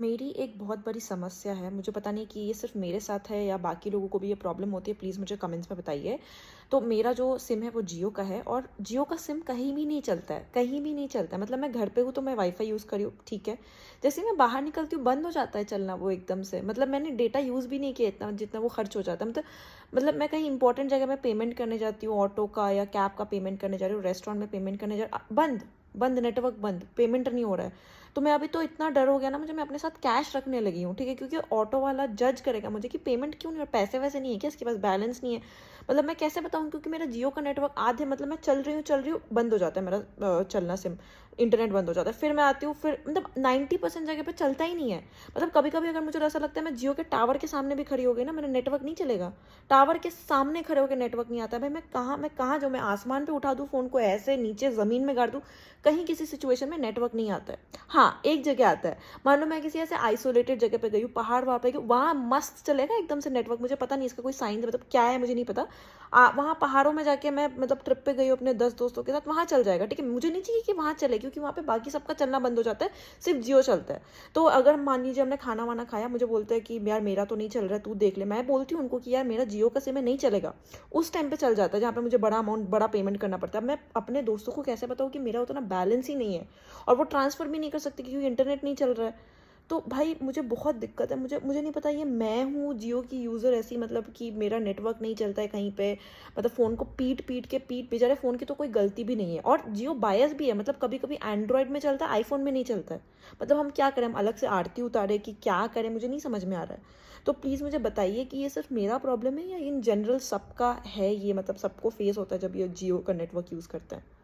मेरी एक बहुत बड़ी समस्या है, मुझे पता नहीं कि ये सिर्फ़ मेरे साथ है या बाकी लोगों को भी ये प्रॉब्लम होती है, प्लीज़ मुझे कमेंट्स में बताइए। तो मेरा जो सिम है वो जियो का है और जियो का सिम कहीं भी नहीं चलता है, कहीं भी नहीं चलता है। मतलब मैं घर पे हूँ तो मैं वाईफ़ाई यूज़ कर रही हूँ, ठीक है। जैसे ही मैं बाहर निकलती हूँ बंद हो जाता है चलना वो एकदम से। मतलब मैंने डेटा यूज़ भी नहीं किया इतना जितना वो खर्च हो जाता है। मतलब मैं कहीं इम्पोर्टेंट जगह में पेमेंट करने जाती हूँ, ऑटो का या कैब का पेमेंट करने जा रही हूँ, रेस्टोरेंट में पेमेंट करने बंद, बंद नेटवर्क बंद, पेमेंट नहीं हो रहा है। तो मैं अभी तो इतना डर हो गया ना मुझे, मैं अपने साथ कैश रखने लगी हूँ, ठीक है, क्योंकि ऑटो वाला जज करेगा मुझे कि पेमेंट क्यों नहीं, और पैसे वैसे नहीं है क्या, इसके पास बैलेंस नहीं है। मतलब मैं कैसे बताऊँ, क्योंकि मेरा जियो का नेटवर्क आधे, मतलब मैं चल रही हूँ बंद हो जाता है मेरा चलना, सिम इंटरनेट बंद हो जाता है, फिर मैं आती हूँ, फिर मतलब 90% जगह पे चलता ही नहीं है। मतलब कभी कभी अगर मुझे ऐसा लगता है मैं जियो के टावर के सामने भी खड़ी हो गई ना, मेरा नेटवर्क नहीं चलेगा। टावर के सामने खड़े होकर नेटवर्क नहीं आता है। भाई मैं कहाँ जो मैं आसमान पे उठा दूँ फ़ोन को, ऐसे नीचे ज़मीन में गाड़ दूँ, कहीं किसी सिचुएशन में नेटवर्क नहीं आता है। हाँ, एक जगह आता है। मान लो मैं किसी ऐसे आइसोलेटेड जगह पे गई हूँ, पहाड़ वहाँ पे गई हूँ, वहाँ मस्त चलेगा एकदम से नेटवर्क, मुझे पता नहीं इसका कोई साइन मतलब क्या है मुझे नहीं पता। वहाँ पहाड़ों में जाके मैं मतलब ट्रिप पे गई हूँ अपने 10 दोस्तों के साथ, वहाँ चल जाएगा, ठीक है। मुझे नहीं चाहिए कि वहाँ चले, क्योंकि वहाँ पे बाकी सबका चलना बंद हो जाता है, सिर्फ जियो चलता है। तो अगर मान लीजिए हमने खाना-वाना खाया, मुझे बोलते हैं कि यार मेरा तो नहीं चल रहा है, तू देख ले। मैं बोलती हूँ उनको कि यार मेरा जियो का सिम है, नहीं चलेगा। उस टाइम पे चल जाता है जहाँ पे मुझे बड़ा अमाउंट, बड़ा पेमेंट करना पड़ता है। अब मैं अपने दोस्तों को कैसे बताऊँ कि मेरा उतना बैलेंस ही नहीं है, और वो ट्रांसफ़र भी नहीं कर सकती क्योंकि इंटरनेट नहीं चल रहा है। तो भाई मुझे बहुत दिक्कत है, मुझे नहीं पता ये मैं हूँ जियो की यूज़र ऐसी, मतलब कि मेरा नेटवर्क नहीं चलता है कहीं पे। मतलब फ़ोन को पीट बेचारे फ़ोन की तो कोई गलती भी नहीं है, और जियो बायस भी है, मतलब कभी कभी एंड्रॉयड में चलता है, आईफोन में नहीं चलता है। मतलब हम क्या करें, हम अलग से आरती उतारे कि क्या करें, मुझे नहीं समझ में आ रहा है। तो प्लीज़ मुझे बताइए कि ये सिर्फ मेरा प्रॉब्लम है या इन जनरल सबका है ये, मतलब सबको फेस होता है जब ये जियो का नेटवर्क यूज़ करते हैं।